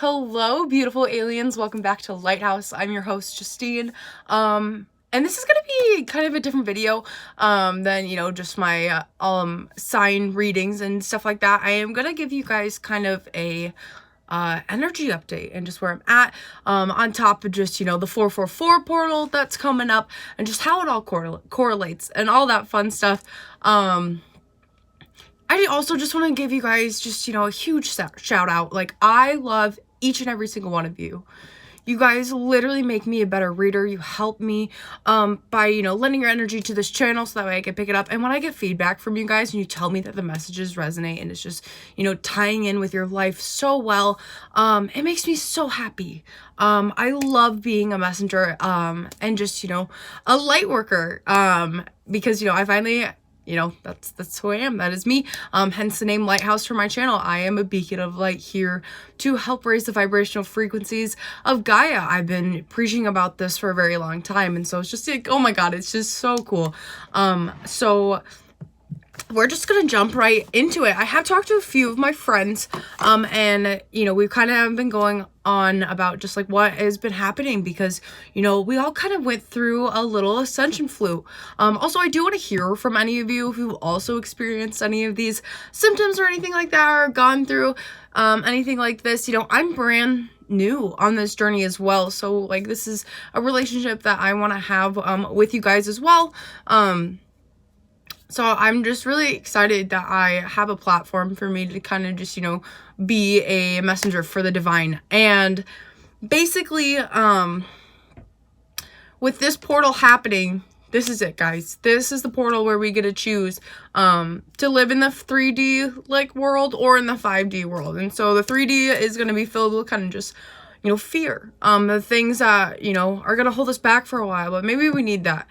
Hello, beautiful aliens. Welcome back to Lighthouse. I'm your host, Justine. And this is going to be kind of a different video than, just my sign readings and stuff like that. I am going to give you guys kind of a energy update and just where I'm at, on top of just, the 444 portal that's coming up and just how it all correlates and all that fun stuff. I also just want to give you guys just, a huge shout out. Like, I love each and every single one of you. You guys literally make me a better reader. You help me by, lending your energy to this channel so that way I can pick it up. And when I get feedback from you guys and you tell me that the messages resonate and it's just, tying in with your life so well, it makes me so happy. I love being a messenger and just, a light worker because, I finally... that's who I am. That is me. Hence the name Lighthouse for my channel. I am a beacon of light here to help raise the vibrational frequencies of Gaia. I've been preaching about this for a very long time. And so it's just like, oh my God, it's just so cool. So we're just going to jump right into it. I have talked to a few of my friends, and, we've kind of been going on about just like what has been happening because, we all kind of went through a little ascension flu. Also, I do want to hear from any of you who also experienced any of these symptoms or anything like that or gone through anything like this. I'm brand new on this journey as well. So like, this is a relationship that I want to have with you guys as well. So I'm just really excited that I have a platform for me to kind of just, be a messenger for the divine. And basically, with this portal happening, this is it, guys. This is the portal where we get to choose to live in the 3D like world or in the 5D world. And so the 3D is going to be filled with kind of just, fear. The things that, are going to hold us back for a while, but maybe we need that.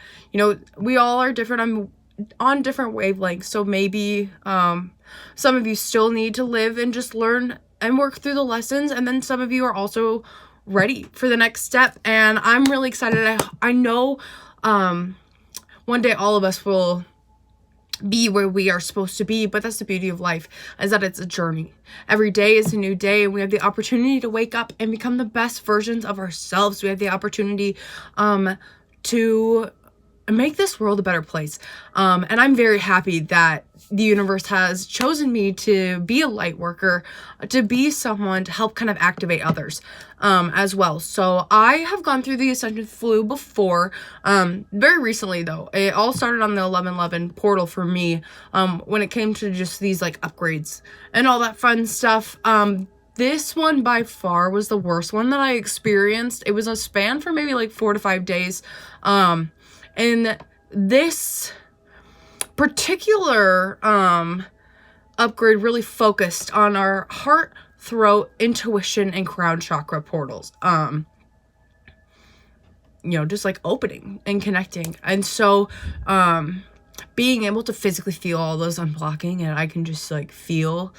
We all are different. On different wavelengths, so maybe some of you still need to live and just learn and work through the lessons, and then some of you are also ready for the next step, and I'm really excited. I know one day all of us will be where we are supposed to be, but that's the beauty of life, is that it's a journey. Every day is a new day, and we have the opportunity to wake up and become the best versions of ourselves. We have the opportunity to make this world a better place. And I'm very happy that the universe has chosen me to be a light worker, to be someone to help kind of activate others as well. So I have gone through the ascension flu before, very recently though. It all started on the 1111 portal for me when it came to just these like upgrades and all that fun stuff. This one by far was the worst one that I experienced. It was a span for maybe like 4 to 5 days. And this particular upgrade really focused on our heart, throat, intuition, and crown chakra portals. Just like opening and connecting. And so being able to physically feel all those unblocking, and I can just like feel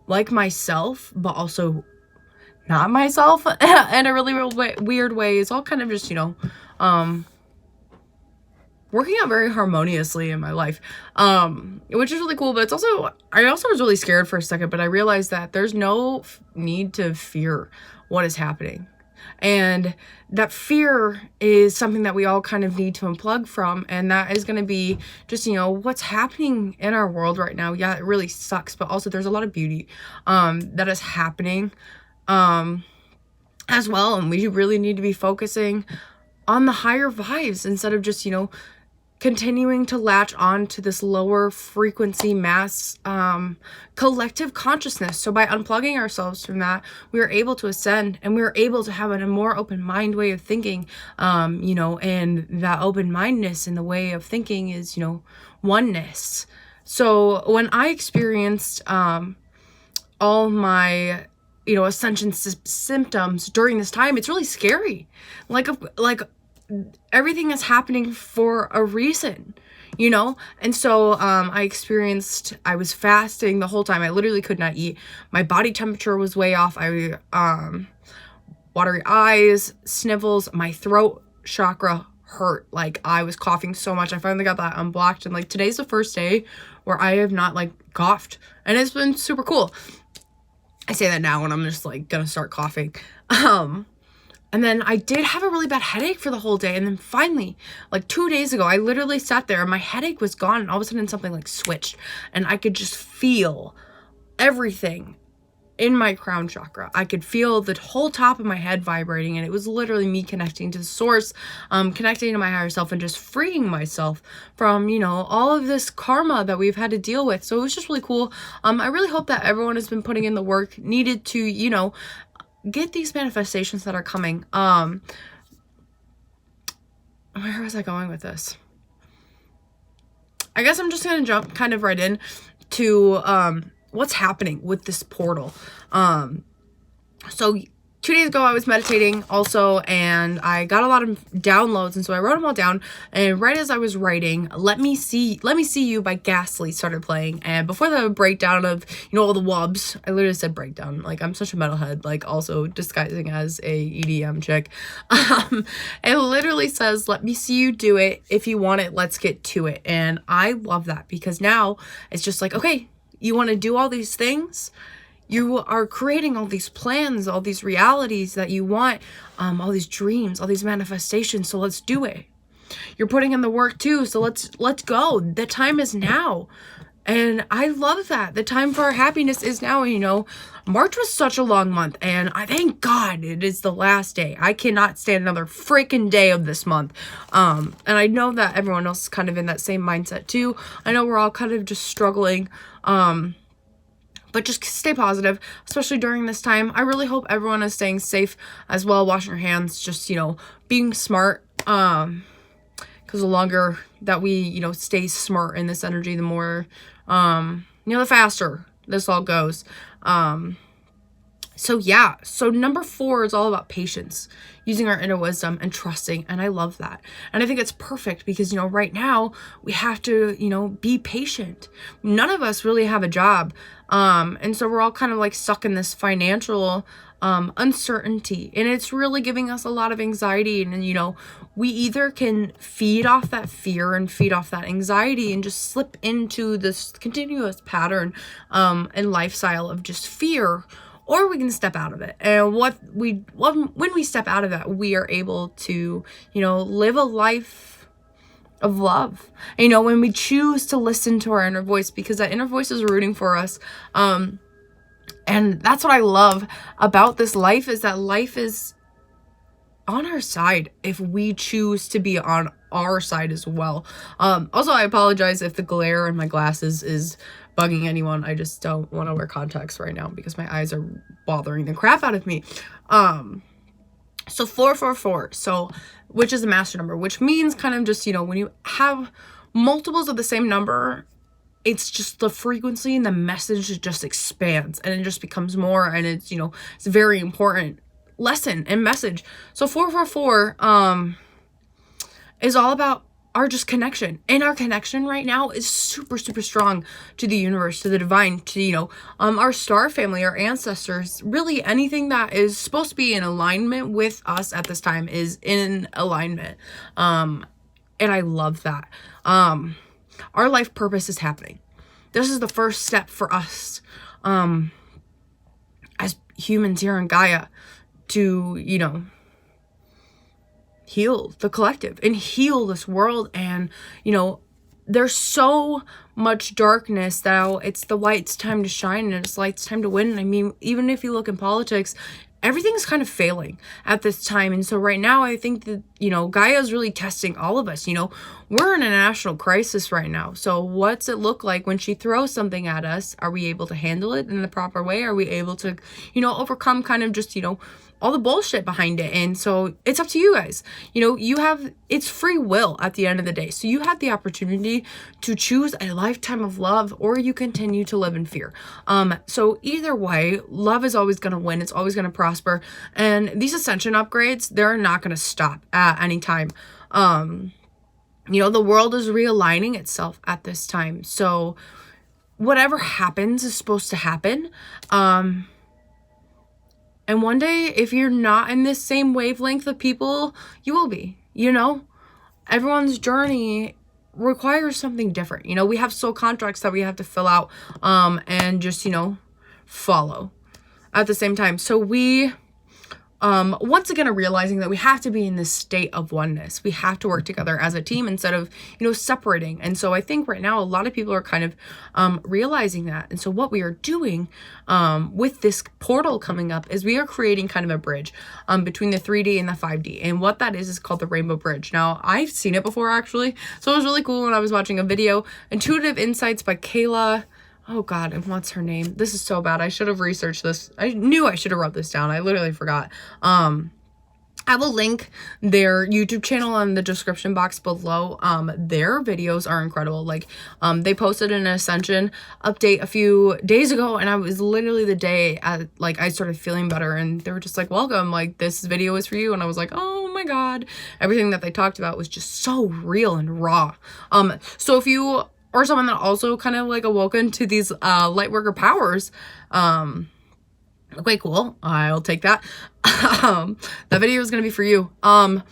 like myself, but also not myself in a really weird way. It's all kind of just, working out very harmoniously in my life, which is really cool. But it's also, I also was really scared for a second, but I realized that there's no need to fear what is happening. And that fear is something that we all kind of need to unplug from. And that is going to be just, what's happening in our world right now. Yeah, it really sucks. But also there's a lot of beauty that is happening as well. And we really need to be focusing on the higher vibes instead of just, continuing to latch on to this lower frequency mass collective consciousness. So by unplugging ourselves from that, we are able to ascend, and we are able to have a more open mind way of thinking, and that open mindedness in the way of thinking is, oneness. So when I experienced all my ascension symptoms during this time, it's really scary. Like everything is happening for a reason, and so I was fasting the whole time. I literally could not eat. My body temperature was way off. Watery eyes, snivels, my throat chakra hurt. Like, I was coughing so much. I finally got that unblocked, and like today's the first day where I have not like coughed, and it's been super cool. I say that now and I'm just like gonna start coughing. And then I did have a really bad headache for the whole day. And then finally, like 2 days ago, I literally sat there and my headache was gone. And all of a sudden something like switched and I could just feel everything in my crown chakra. I could feel the whole top of my head vibrating, and it was literally me connecting to the source, connecting to my higher self and just freeing myself from, you know, all of this karma that we've had to deal with. So it was just really cool. I really hope that everyone has been putting in the work needed to, you know, get these manifestations that are coming. Where was I going with this? I guess I'm just gonna jump kind of right in to what's happening with this portal. So 2 days ago I was meditating also, and I got a lot of downloads, and so I wrote them all down. And right as I was writing, Let Me See You by Ghastly started playing. And before the breakdown of, you know, all the wubs, I literally said breakdown, like I'm such a metalhead, like also disguising as a EDM chick. It literally says, let me see you do it. If you want it, let's get to it. And I love that, because now it's just like, okay, you want to do all these things? You are creating all these plans, all these realities that you want, all these dreams, all these manifestations. So let's do it. You're putting in the work too. So let's go. The time is now. And I love that. The time for our happiness is now. You know, March was such a long month, and I thank God it is the last day. I cannot stand another freaking day of this month. And I know that everyone else is kind of in that same mindset too. I know we're all kind of just struggling. But just stay positive, especially during this time. I really hope everyone is staying safe as well, washing your hands, just, you know, being smart. Because the longer that we, you know, stay smart in this energy, the more, you know, the faster this all goes. So yeah, so number 4 is all about patience, using our inner wisdom and trusting. And I love that. And I think it's perfect because, you know, right now we have to, you know, be patient. None of us really have a job. And so we're all kind of like stuck in this financial, uncertainty, and it's really giving us a lot of anxiety. And, you know, we either can feed off that fear and feed off that anxiety and just slip into this continuous pattern, and lifestyle of just fear, or we can step out of it. And when we step out of that, we are able to, you know, live a life of love. And, you know, when we choose to listen to our inner voice, because that inner voice is rooting for us. And that's what I love about this life, is that life is on our side if we choose to be on our side as well. Also, I apologize if the glare in my glasses is bugging anyone. I just don't want to wear contacts right now because my eyes are bothering the crap out of me. So 444, so which is a master number, which means kind of just, you know, when you have multiples of the same number, it's just the frequency and the message just expands and it just becomes more, and it's, you know, it's a very important lesson and message. So 444 is all about our just connection, and our connection right now is super strong to the universe, to the divine, to, you know, our star family, our ancestors. Really anything that is supposed to be in alignment with us at this time is in alignment, and I love that. Our life purpose is happening. This is the first step for us as humans here in Gaia to, you know, heal the collective and heal this world. And, you know, there's so much darkness that it's the light's time to shine, and it's light's time to win. I mean, even if you look in politics, everything's kind of failing at this time. And so right now, I think that, you know, Gaia is really testing all of us. You know, we're in a national crisis right now. So what's it look like when she throws something at us? Are we able to handle it in the proper way? Are we able to, you know, overcome kind of just, you know, all the bullshit behind it? And so it's up to you guys. You know, it's free will at the end of the day. So you have the opportunity to choose a lifetime of love, or you continue to live in fear. So either way, love is always going to win. It's always going to prosper. And these ascension upgrades, they're not going to stop at any time. You know, the world is realigning itself at this time. So whatever happens is supposed to happen. And one day, if you're not in this same wavelength of people, you will be, you know? Everyone's journey requires something different. You know, we have soul contracts that we have to fill out, and just, you know, follow. at the same time. So we once again are realizing that we have to be in this state of oneness. We have to work together as a team instead of, separating. And so I think right now a lot of people are kind of realizing that. And so what we are doing with this portal coming up is we are creating kind of a bridge between the 3D and the 5D. And what that is called the Rainbow Bridge. Now, I've seen it before, actually. So it was really cool when I was watching a video, Intuitive Insights by Kayla. Oh God, and what's her name? This is so bad. I should have researched this. I knew I should have wrote this down. I literally forgot. I will link their YouTube channel in the description box below. Their videos are incredible. Like, they posted an Ascension update a few days ago, and I was literally the day I started feeling better, and they were just like, welcome, like, this video is for you. And I was like, oh my God, everything that they talked about was just so real and raw. So if you or someone that also kind of like awoken to these lightworker powers, okay, cool, I'll take that. That video is gonna be for you. And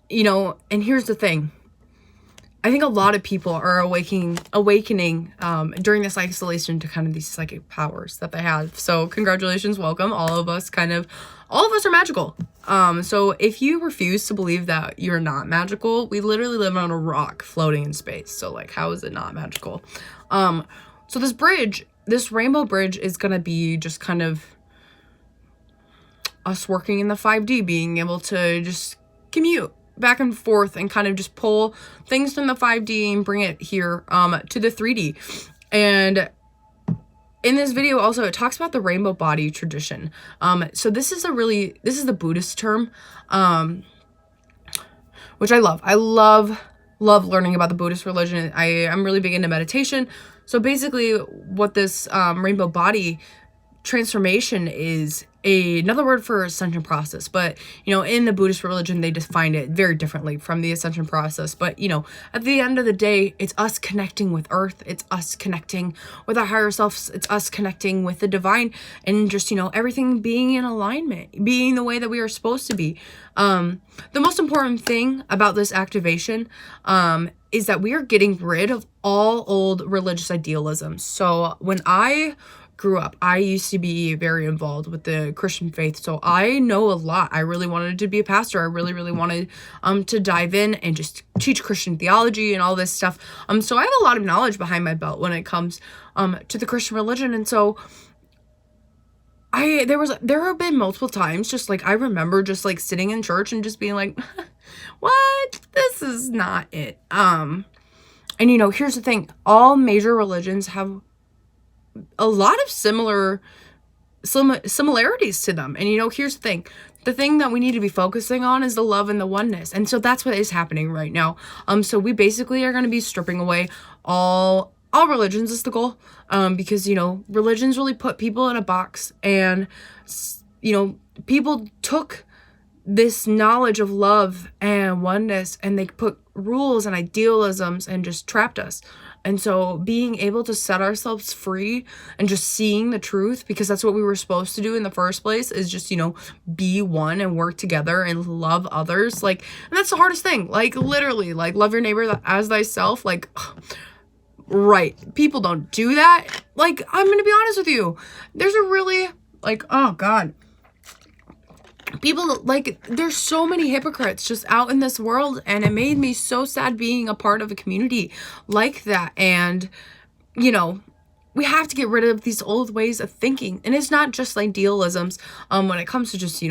here's the thing. I think a lot of people are awakening during this isolation to kind of these psychic powers that they have. So congratulations, welcome. All of us are magical. So if you refuse to believe that you're not magical, we literally live on a rock floating in space. So like, how is it not magical? So this rainbow bridge is going to be just kind of us working in the 5D, being able to just commute back and forth and kind of just pull things from the 5D and bring it here to the 3D. And in this video also, it talks about the rainbow body tradition. So this is the Buddhist term, which I love. I love learning about the Buddhist religion. I'm really big into meditation. So basically what this rainbow body transformation is another word for ascension process, but in the Buddhist religion they define it very differently from the ascension process. But at the end of the day, it's us connecting with earth, it's us connecting with our higher selves, it's us connecting with the divine, and just everything being in alignment, being the way that we are supposed to be. The most important thing about this activation is that we are getting rid of all old religious idealisms. So when I grew up, I used to be very involved with the Christian faith, so I know a lot. I really wanted to be a pastor. I really wanted to dive in and just teach Christian theology and all this stuff. So I have a lot of knowledge behind my belt when it comes to the Christian religion. And so there have been multiple times, just like I remember just like sitting in church and just being like, what? This is not it. And here's the thing, all major religions have a lot of similarities to them. And here's the thing that we need to be focusing on is the love and the oneness. And so that's what is happening right now. So we basically are going to be stripping away all religions is the goal, because religions really put people in a box, and people took this knowledge of love and oneness and they put rules and idealisms and just trapped us. And so being able to set ourselves free and just seeing the truth, because that's what we were supposed to do in the first place, is just, be one and work together and love others. Like, and that's the hardest thing. Like, literally, like, love your neighbor as thyself. Like, right. People don't do that. Like, I'm going to be honest with you. There's a really, like, oh God. People, like, there's so many hypocrites just out in this world, and it made me so sad being a part of a community like that. And we have to get rid of these old ways of thinking, and it's not just like idealisms when it comes to just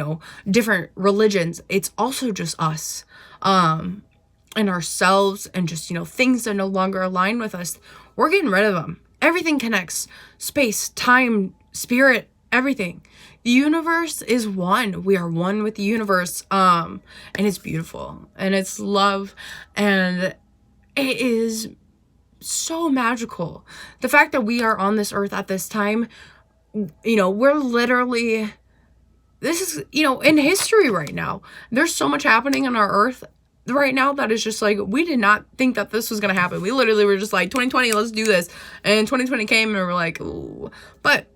different religions. It's also just us and ourselves, and just things that no longer align with us. We're getting rid of them. Everything connects: space, time, spirit, everything. The universe is one. We are one with the universe. And it's beautiful, and it's love, and it is so magical. The fact that we are on this earth at this time, we're literally, this is, in history right now. There's so much happening on our earth right now that is just like, we did not think that this was going to happen. We literally were just like, 2020, let's do this. And 2020 came, and we're like, ooh. But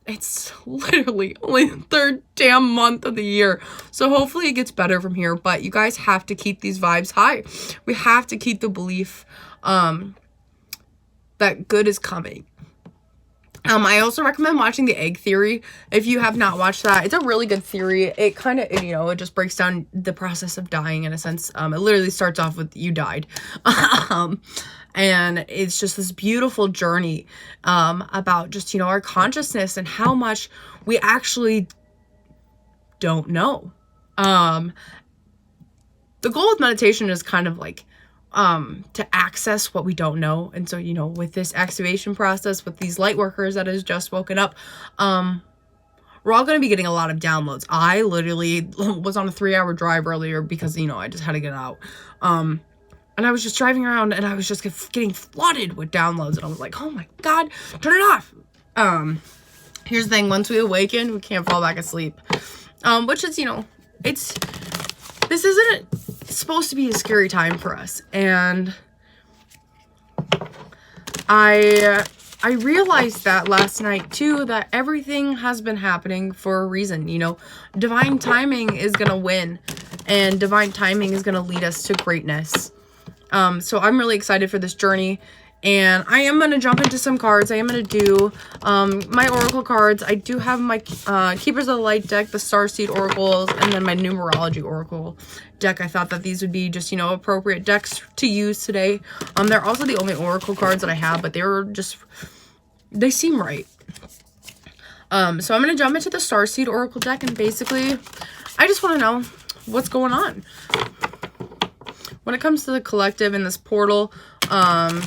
it's literally only the third damn month of the year. So hopefully it gets better from here. But you guys have to keep these vibes high. We have to keep the belief that good is coming. I also recommend watching The Egg Theory if you have not watched that. It's a really good theory. It kind of, you know, it just breaks down the process of dying in a sense. It literally starts off with you died. And it's just this beautiful journey about just, you know, our consciousness and how much we actually don't know. The goal of meditation is kind of like to access what we don't know. And so, you know, with this activation process, with these light workers that has just woken up, we're all going to be getting a lot of downloads. I literally was on a 3-hour drive earlier because, you know, I just had to get out. And I was just driving around and I was just getting flooded with downloads. And I was like, oh my God, turn it off. Here's the thing. Once we awaken, we can't fall back asleep. Which is, you know, this isn't supposed to be a scary time for us. And I realized that last night too, that everything has been happening for a reason. You know, divine timing is going to win, and divine timing is going to lead us to greatness. So I'm really excited for this journey, and I am going to jump into some cards. I am going to do my oracle cards. I do have my Keepers of the Light deck, the Starseed oracles, and then my numerology oracle deck. I thought that these would be just, you know, appropriate decks to use today. They're also the only oracle cards that I have, but they seem right. So I'm going to jump into the Starseed oracle deck, and basically I just want to know what's going on. When it comes to the collective in this portal,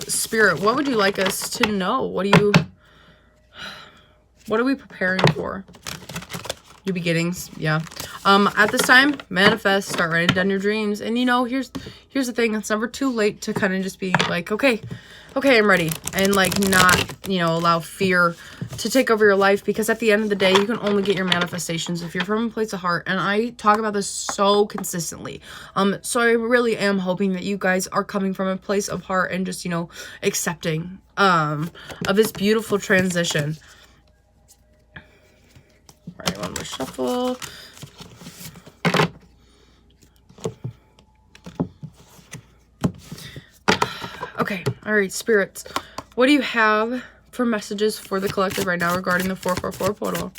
Spirit, what would you like us to know? What are we preparing for? New beginnings, yeah. At this time, manifest, start writing down your dreams. And you know, here's the thing, it's never too late to kind of just be like, okay, I'm ready. And like not, you know, allow fear to take over your life, because at the end of the day, you can only get your manifestations if you're from a place of heart. And I talk about this so consistently. So I really am hoping that you guys are coming from a place of heart and just, you know, accepting of this beautiful transition. All right, one more shuffle. Okay, all right, spirits. What do you have for messages for the collective right now regarding the 444 portal?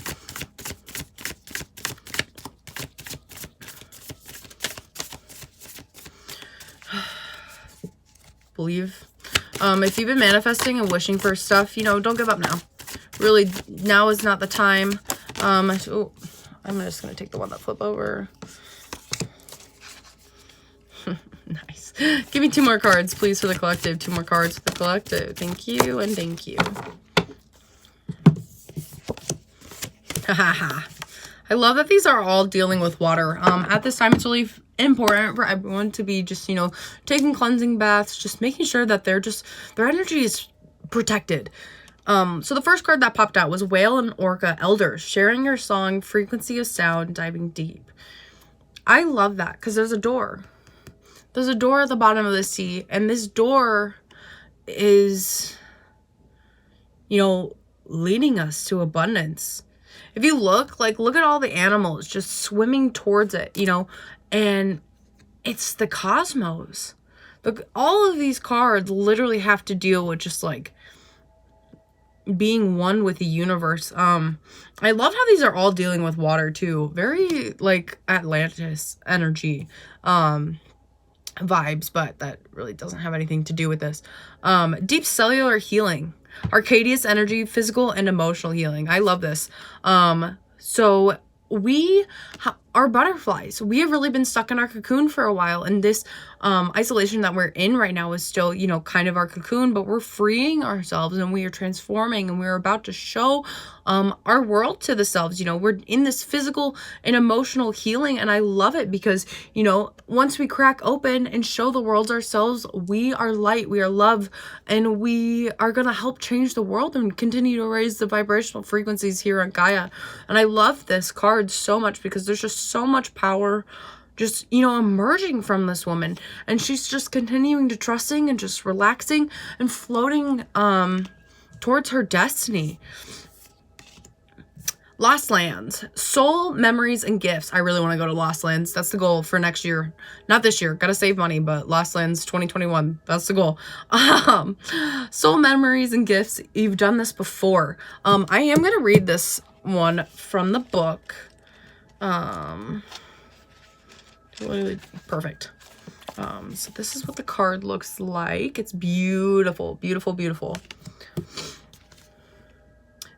Believe. If you've been manifesting and wishing for stuff, you know, don't give up now. Really, now is not the time. I'm just going to take the one that flip over. Nice. Give me 2 more cards, please, for the collective. 2 more cards for the collective. Thank you and thank you. I love that these are all dealing with water. At this time, it's really important for everyone to be just, you know, taking cleansing baths, just making sure that their energy is protected. So the first card that popped out was Whale and Orca Elders, sharing your song, frequency of sound, diving deep. I love that because there's a door. There's a door at the bottom of the sea, and this door is, you know, leading us to abundance. If you look at all the animals just swimming towards it, you know, and it's the cosmos. All of these cards literally have to deal with just like being one with the universe. I love how these are all dealing with water too. Very like Atlantis energy vibes, but that really doesn't have anything to do with this. Deep cellular healing, Arcadius energy, physical and emotional healing. I love this. So we are butterflies. We have really been stuck in our cocoon for a while, and this isolation that we're in right now is still, you know, kind of our cocoon, but we're freeing ourselves and we are transforming, and we're about to show our world to the selves. You know, we're in this physical and emotional healing, and I love it because, you know, once we crack open and show the world ourselves, we are light, we are love, and we are going to help change the world and continue to raise the vibrational frequencies here on Gaia. And I love this card so much because there's just so much power just, you know, emerging from this woman, and she's just continuing to trusting and just relaxing and floating towards her destiny. Lost Lands, soul, memories, and gifts. I really want to go to Lost Lands. That's the goal for next year. Not this year. Gotta save money, but Lost Lands 2021. That's the goal. Soul, memories, and gifts. You've done this before. I am going to read this one from the book. Perfect. So this is what the card looks like. It's beautiful, beautiful, beautiful.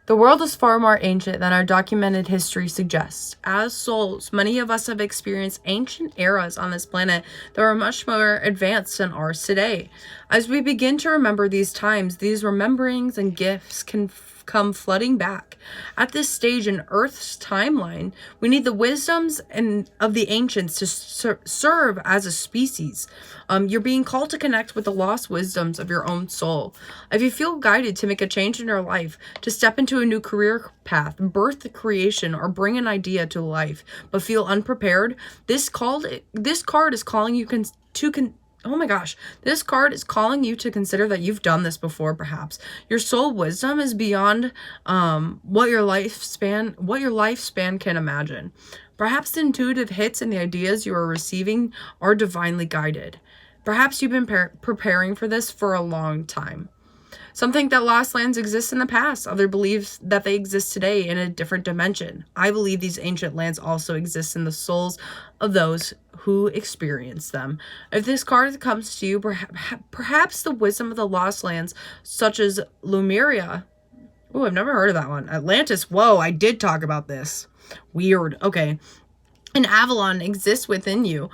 The world is far more ancient than our documented history suggests. As souls, many of us have experienced ancient eras on this planet that are much more advanced than ours today. As we begin to remember these times, these rememberings and gifts can come flooding back. At this stage in Earth's timeline, we need the wisdoms of the ancients to serve as a species. You're being called to connect with the lost wisdoms of your own soul. If you feel guided to make a change in your life, to step into a new career path, birth the creation, or bring an idea to life, but feel unprepared, this card is calling you oh my gosh, this card is calling you to consider that you've done this before, perhaps. Your soul wisdom is beyond what your lifespan can imagine. Perhaps the intuitive hits and the ideas you are receiving are divinely guided. Perhaps you've been preparing for this for a long time. Some think that lost lands exist in the past. Others believe that they exist today in a different dimension. I believe these ancient lands also exist in the souls of those who experience them. If this card comes to you, perhaps the wisdom of the lost lands, such as Lemuria. Oh, I've never heard of that one. Atlantis. Whoa, I did talk about this. Weird. Okay. And Avalon exists within you.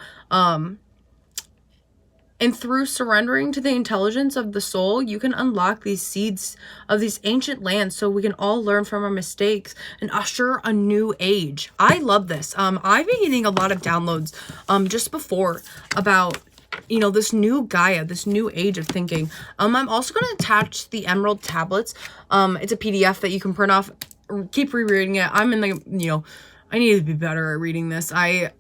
And through surrendering to the intelligence of the soul, you can unlock these seeds of these ancient lands so we can all learn from our mistakes and usher a new age. I love this. I've been getting a lot of downloads just before about, you know, this new Gaia, this new age of thinking. I'm also going to attach the Emerald Tablets. It's a PDF that you can print off. Keep rereading it. I'm in the, you know, I need to be better at reading this. I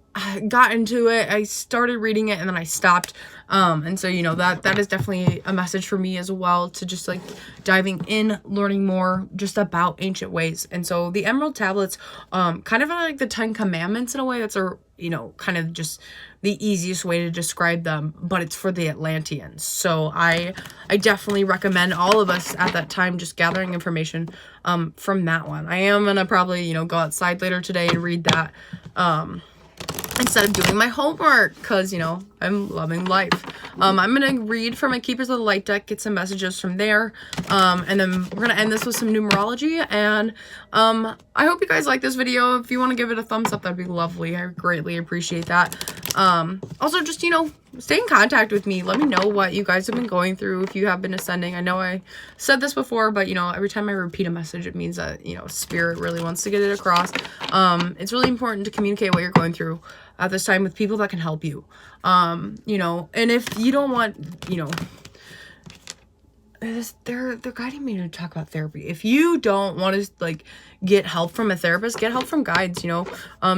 got into it, I started reading it, and then I stopped. And so, you know, that is definitely a message for me as well, to just like diving in, learning more just about ancient ways. And so the Emerald Tablets, kind of like the 10 Commandments in a way. That's a, you know, kind of just the easiest way to describe them, but it's for the Atlanteans. So I definitely recommend all of us at that time just gathering information from that one. I am gonna probably, you know, go outside later today and read that instead of doing my homework, because, you know, I'm loving life. I'm gonna read from my Keepers of the Light deck, get some messages from there, and then we're gonna end this with some numerology. And I hope you guys like this video. If you want to give it a thumbs up, that'd be lovely. I greatly appreciate that. Also, just, you know, stay in contact with me. Let me know what you guys have been going through, if you have been ascending. I know I said this before, but, you know, every time I repeat a message, it means that, you know, Spirit really wants to get it across. It's really important to communicate what you're going through at this time with people that can help you. You know, and if you don't want, you know, they're guiding me to talk about therapy. If you don't want to like get help from a therapist, get help from guides, you know.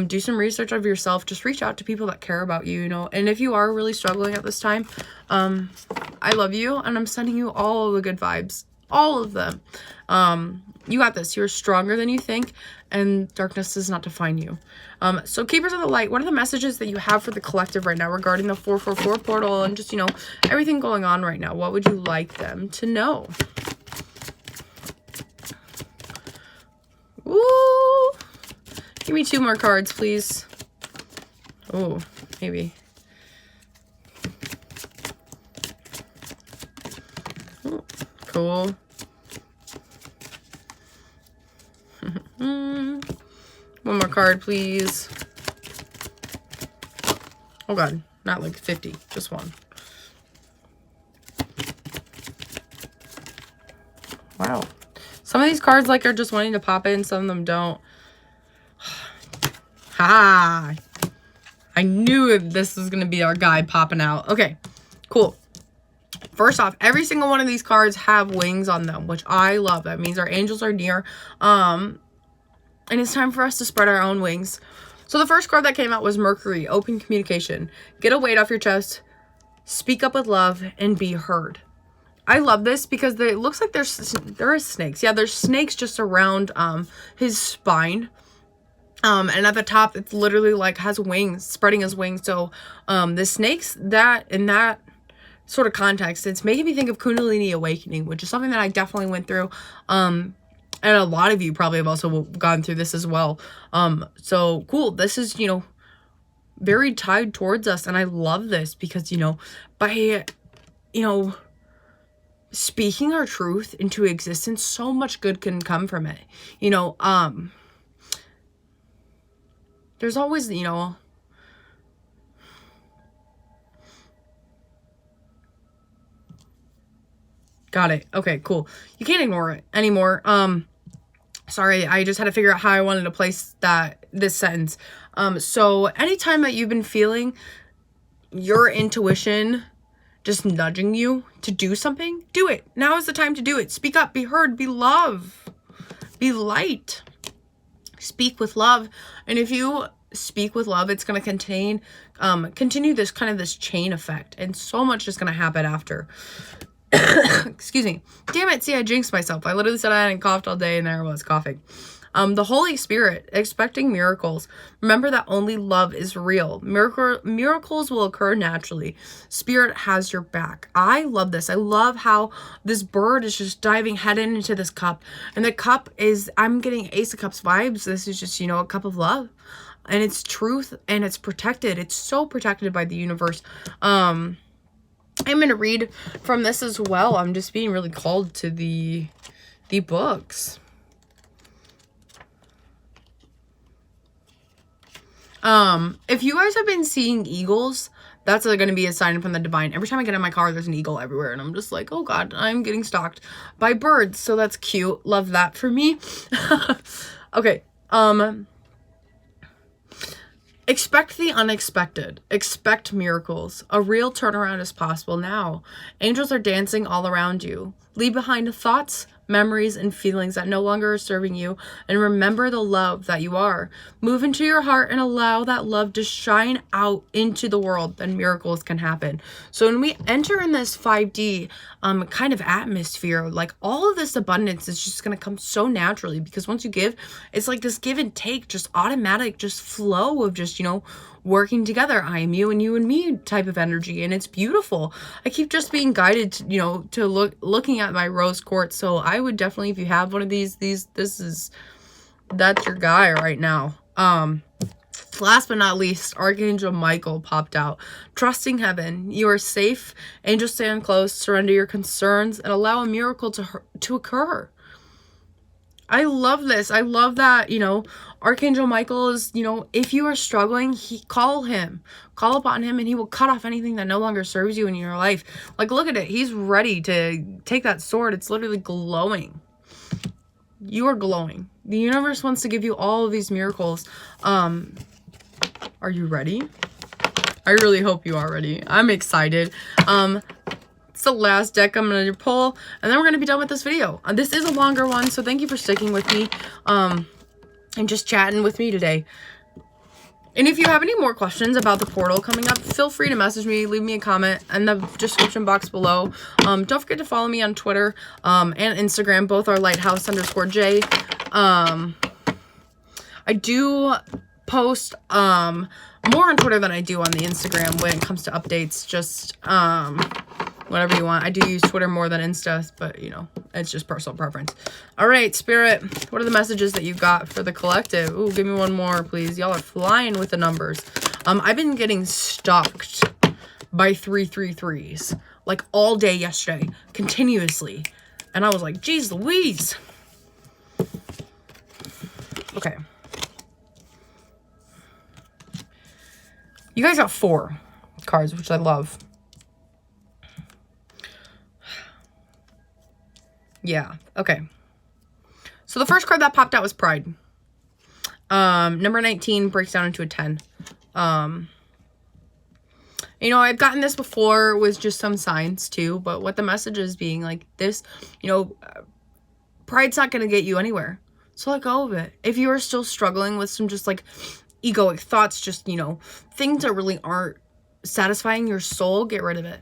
Do some research of yourself. Just reach out to people that care about you, you know. And if you are really struggling at this time, I love you, and I'm sending you all of the good vibes, all of them. You got this. You're stronger than you think, and darkness does not define you. So Keepers of the Light, what are the messages that you have for the collective right now regarding the 444 portal and just, you know, everything going on right now? What would you like them to know? Ooh. Give me 2 more cards, please. Oh, maybe. Oh, cool. One more card, please. Oh god, not like 50, just one. Wow. Some of these cards like are just wanting to pop in, some of them don't. Ha! I knew this was gonna be our guy popping out. Okay, cool. First off, every single one of these cards have wings on them, which I love. That means our angels are near. And it's time for us to spread our own wings. So the first card that came out was Mercury, open communication. Get a weight off your chest, speak up with love, and be heard. I love this because it looks like there are snakes. Yeah, there's snakes just around his spine. And at the top, it's literally like has wings, spreading his wings. So the snakes, that in that sort of context, it's making me think of Kundalini awakening, which is something that I definitely went through. And a lot of you probably have also gone through this as well. So cool. This is, you know, very tied towards us. And I love this because, you know, by, you know, speaking our truth into existence, so much good can come from it. You know, there's always, you know, got it. Okay, cool. You can't ignore it anymore. Sorry, I just had to figure out how I wanted to place this sentence. So anytime that you've been feeling your intuition just nudging you to do something, do it. Now is the time to do it. Speak up, be heard, be love, be light. Speak with love. And if you speak with love, it's going to continue this kind of this chain effect, and so much is going to happen after. Excuse me. Damn it. See, I jinxed myself. I literally said I hadn't coughed all day and there I was coughing. The Holy Spirit, expecting miracles. Remember that only love is real. Miracles will occur naturally. Spirit has your back. I love this. I love how this bird is just diving head into this cup. And the cup is, I'm getting Ace of Cups vibes. This is just, you know, a cup of love. And it's truth and it's protected. It's so protected by the universe. I'm going to read from this as well. I'm just being really called to the books. If you guys have been seeing eagles, that's going to be a sign from the divine. Every time I get in my car, there's an eagle everywhere. And I'm just like, oh God, I'm getting stalked by birds. So that's cute. Love that for me. Okay. Expect the unexpected. Expect miracles. A real turnaround is possible now. Angels are dancing all around you. Leave behind thoughts, memories, and feelings that no longer are serving you, and remember the love that you are. Move into your heart and allow that love to shine out into the world, then miracles can happen. So when we enter in this 5D kind of atmosphere, like all of this abundance is just going to come so naturally, because once you give, it's like this give and take, just automatic, just flow of just, you know, working together. I am you and you and me type of energy, and it's beautiful. I keep just being guided to, you know, to looking at my rose quartz. So I would definitely, if you have one of these, that's your guy right now. Last but not least, Archangel Michael popped out. Trusting heaven, you are safe. Angels stand close. Surrender your concerns and allow a miracle to occur. I love this. I love that, you know, Archangel Michael is, you know, if you are struggling, call upon him, and he will cut off anything that no longer serves you in your life. Like, look at it. He's ready to take that sword. It's literally glowing. You are glowing. The universe wants to give you all of these miracles. Are you ready? I really hope you are ready. I'm excited. It's the last deck I'm going to pull, and then we're going to be done with this video. This is a longer one, so thank you for sticking with me and just chatting with me today. And if you have any more questions about the portal coming up, feel free to message me, leave me a comment in the description box below. Don't forget to follow me on Twitter and Instagram. Both are lighthouse_J. I do post more on Twitter than I do on the Instagram when it comes to updates. Just whatever you want. I do use Twitter more than Insta, but, you know, it's just personal preference. All right, Spirit, what are the messages that you got for the collective? Ooh, give me one more, please. Y'all are flying with the numbers. I've been getting stalked by 333s, like, all day yesterday, continuously. And I was like, geez Louise. Okay. You guys got 4 cards, which I love. Yeah, okay. So the first card that popped out was Pride. Number 19 breaks down into a 10. You know, I've gotten this before with just some signs too, but what the message is being like this, you know, pride's not going to get you anywhere. So let go of it. If you are still struggling with some just like egoic thoughts, just, you know, things that really aren't satisfying your soul, get rid of it.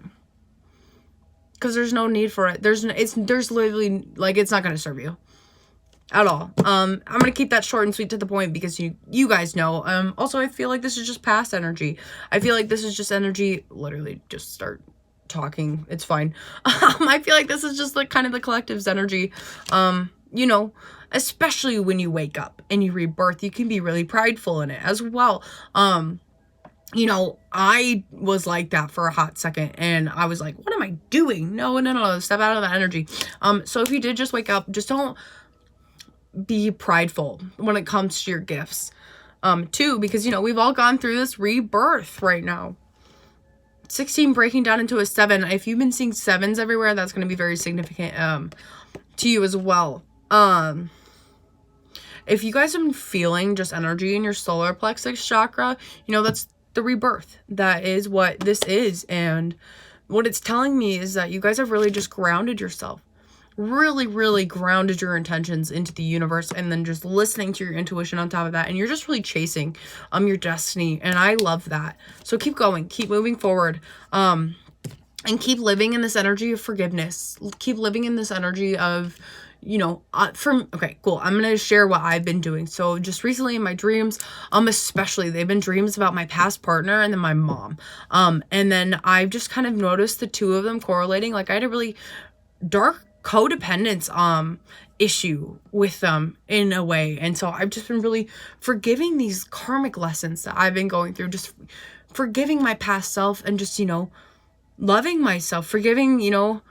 because there's no need for it. There's literally, like, it's not going to serve you at all. I'm going to keep that short and sweet to the point because you guys know. Also, I feel like this is just past energy. I feel like this is just energy. Literally, just start talking. It's fine. I feel like this is just like kind of the collective's energy. You know, especially when you wake up and you rebirth, you can be really prideful in it as well. You know, I was like that for a hot second and I was like, what am I doing? No, step out of that energy. So if you did just wake up, just don't be prideful when it comes to your gifts. Too, because, you know, we've all gone through this rebirth right now. 16 breaking down into a 7. If you've been seeing 7s everywhere, that's going to be very significant, to you as well. If you guys have been feeling just energy in your solar plexus chakra, you know, that's the rebirth. That is what this is. And what it's telling me is that you guys have really just grounded yourself. Really grounded your intentions into the universe, and then just listening to your intuition on top of that, and you're just really chasing your destiny, and I love that. So keep going, keep moving forward, and keep living in this energy of forgiveness. Keep living in this energy of, you know, okay, cool. I'm gonna share what I've been doing. So just recently in my dreams, especially, they've been dreams about my past partner and then my mom, and then I've just kind of noticed the two of them correlating. Like, I had a really dark codependence issue with them in a way, and so I've just been really forgiving these karmic lessons that I've been going through, just forgiving my past self, and just, you know, loving myself, forgiving, you know,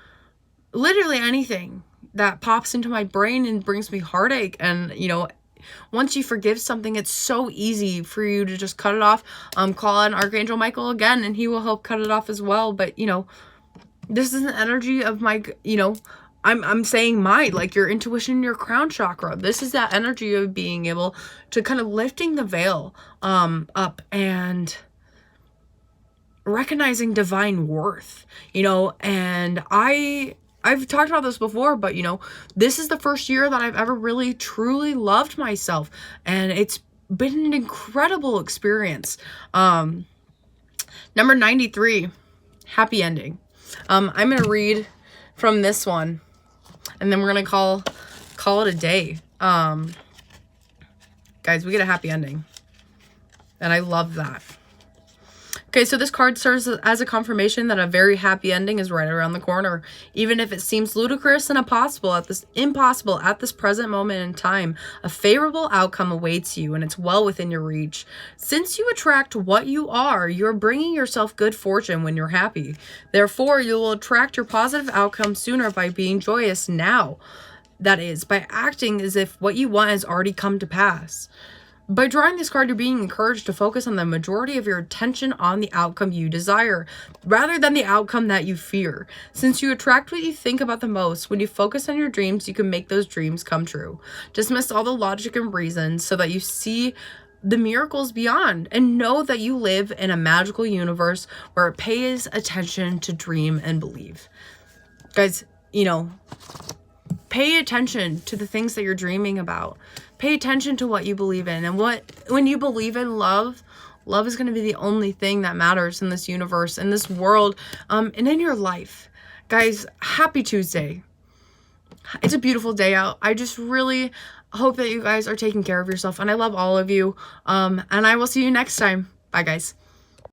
literally anything that pops into my brain and brings me heartache. And, you know, once you forgive something, it's so easy for you to just cut it off. Call on Archangel Michael again and he will help cut it off as well. But, you know, this is an energy of my, you know, I'm saying like your intuition, your crown chakra. This is that energy of being able to kind of lifting the veil up and recognizing divine worth, you know. And I've talked about this before, but, you know, this is the first year that I've ever really truly loved myself, and it's been an incredible experience. Number 93, happy ending. I'm gonna read from this one, and then we're gonna call it a day. Guys, we get a happy ending, and I love that. Okay, so this card serves as a confirmation that a very happy ending is right around the corner. Even if it seems ludicrous and impossible at this present moment in time, a favorable outcome awaits you, and it's well within your reach. Since you attract what you are, you're bringing yourself good fortune when you're happy. Therefore, you will attract your positive outcome sooner by being joyous now. That is, by acting as if what you want has already come to pass. By drawing this card, you're being encouraged to focus on the majority of your attention on the outcome you desire, rather than the outcome that you fear. Since you attract what you think about the most, when you focus on your dreams, you can make those dreams come true. Dismiss all the logic and reason so that you see the miracles beyond, and know that you live in a magical universe where it pays attention to dream and believe. Guys, you know, pay attention to the things that you're dreaming about. Pay attention to what you believe in. And when you believe in love is going to be the only thing that matters in this universe, in this world, and in your life. Guys, happy Tuesday. It's a beautiful day out. I just really hope that you guys are taking care of yourself, and I love all of you. And I will see you next time. Bye, guys.